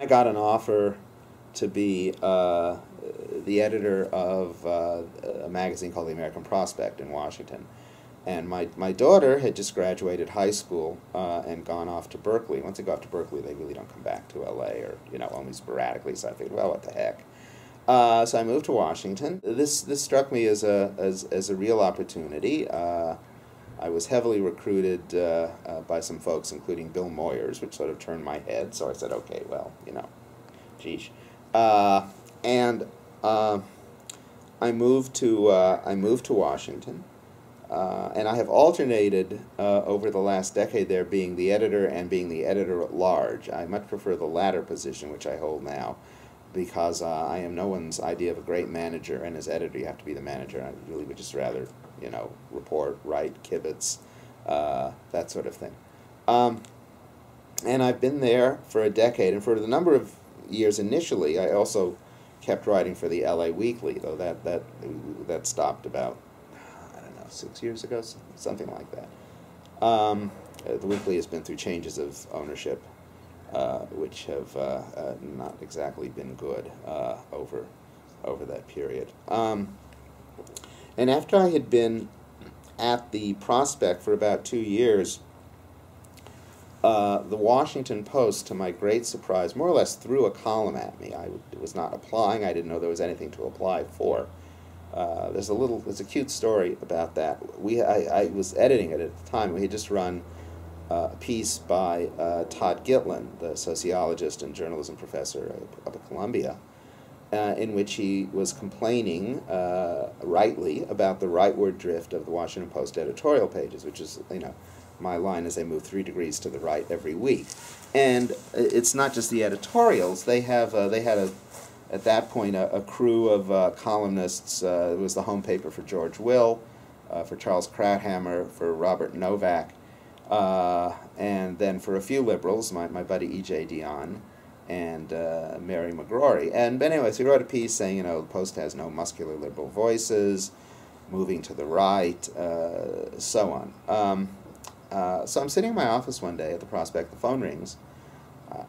I got an offer to be the editor of a magazine called The American Prospect in Washington. And my daughter had just graduated high school and gone off to Berkeley. Once they go off to Berkeley, they really don't come back to LA, or only sporadically. So I figured, well, what the heck. So I moved to Washington. This struck me as a real opportunity. I was heavily recruited by some folks, including Bill Moyers, which sort of turned my head. So I said, okay, well, geesh. And I moved to Washington. And I have alternated over the last decade there being the editor and being the editor at large. I much prefer the latter position, which I hold now, because I am no one's idea of a great manager, and as editor you have to be the manager. I really would just rather, report, write, kibitz, that sort of thing. And I've been there for a decade, and for the number of years initially, I also kept writing for the LA Weekly, though that stopped about 6 years ago, something like that. The Weekly has been through changes of ownership, which have not exactly been good over that period. And after I had been at the Prospect for about 2 years, the Washington Post, to my great surprise, more or less threw a column at me. I was not applying. I didn't know there was anything to apply for. There's a cute story about that. I was editing it at the time. We had just run a piece by Todd Gitlin, the sociologist and journalism professor up at Columbia, in which he was complaining, rightly, about the rightward drift of the Washington Post editorial pages, which is, my line is they move 3 degrees to the right every week. And it's not just the editorials. They had at that point, a crew of columnists. It was the home paper for George Will, for Charles Krauthammer, for Robert Novak, and then for a few liberals, my buddy E.J. Dionne, and Mary McGrory. And anyways, he wrote a piece saying, the Post has no muscular liberal voices, moving to the right, so on. So I'm sitting in my office one day at the Prospect, the phone rings.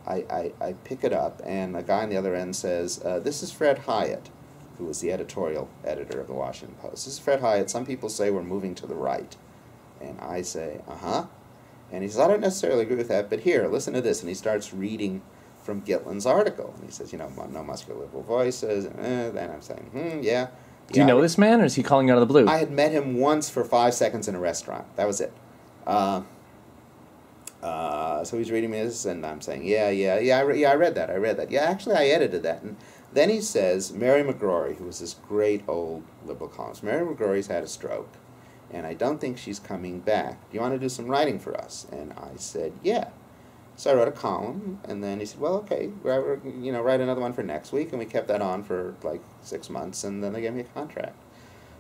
I pick it up, and a guy on the other end says, this is Fred Hyatt, who was the editorial editor of the Washington Post. This is Fred Hyatt. Some people say we're moving to the right. And I say, uh-huh. And he says, I don't necessarily agree with that, but here, listen to this. And he starts reading from Gitlin's article. And he says, no muscular liberal voices. And then I'm saying, yeah. Do you know this man, or is he calling out of the blue? I had met him once for 5 seconds in a restaurant. That was it. So he's reading me this, and I'm saying, I read that. Yeah, actually, I edited that. And then he says, Mary McGrory, who was this great old liberal columnist, Mary McGrory's had a stroke, and I don't think she's coming back. Do you want to do some writing for us? And I said, yeah. So I wrote a column, and then he said, well, okay, write another one for next week, and we kept that on for like 6 months, and then they gave me a contract.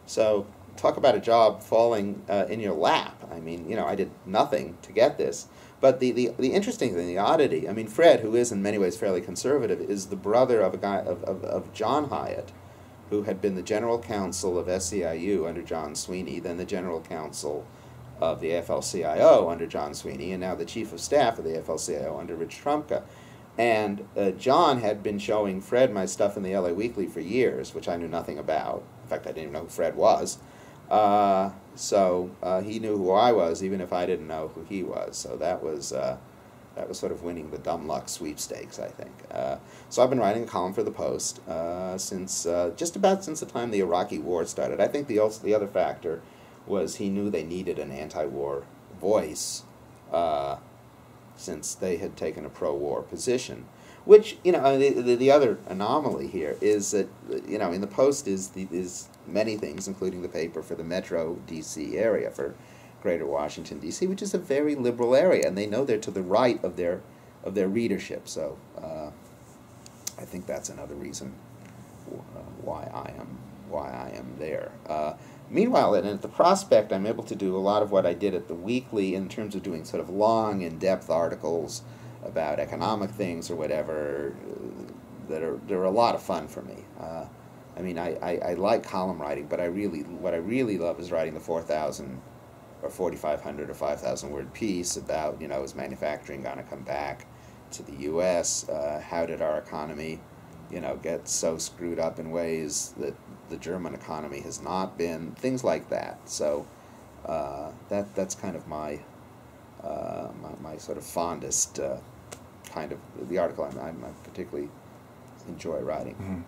So talk about a job falling in your lap. I mean, I did nothing to get this. But the interesting thing, the oddity, I mean, Fred, who is in many ways fairly conservative, is the brother of a guy of John Hyatt, who had been the general counsel of SCIU under John Sweeney, then the general counsel of the AFL-CIO under John Sweeney, and now the chief of staff of the AFL-CIO under Rich Trumka. And John had been showing Fred my stuff in the LA Weekly for years, which I knew nothing about. In fact, I didn't even know who Fred was. So he knew who I was, even if I didn't know who he was. So that was sort of winning the dumb luck sweepstakes, I think. So I've been writing a column for the Post since just about since the time the Iraqi War started. I think the other factor was he knew they needed an anti-war voice since they had taken a pro-war position. Which, the other anomaly here is that, in the Post is many things, including the paper for the Metro D.C. area, for Greater Washington, D.C., which is a very liberal area, and they know they're to the right of their readership. So I think that's another reason why I am there. Meanwhile, at the Prospect, I'm able to do a lot of what I did at the Weekly in terms of doing sort of long, in-depth articles about economic things or whatever they're a lot of fun for me. I mean, I like column writing, but what I really love is writing the 4,000 or 4,500 or 5,000 word piece about, is manufacturing going to come back to the U.S. How did our economy, get so screwed up in ways that the German economy has not been? Things like that. So that's kind of my sort of fondest kind of the article I particularly enjoy writing. Mm-hmm.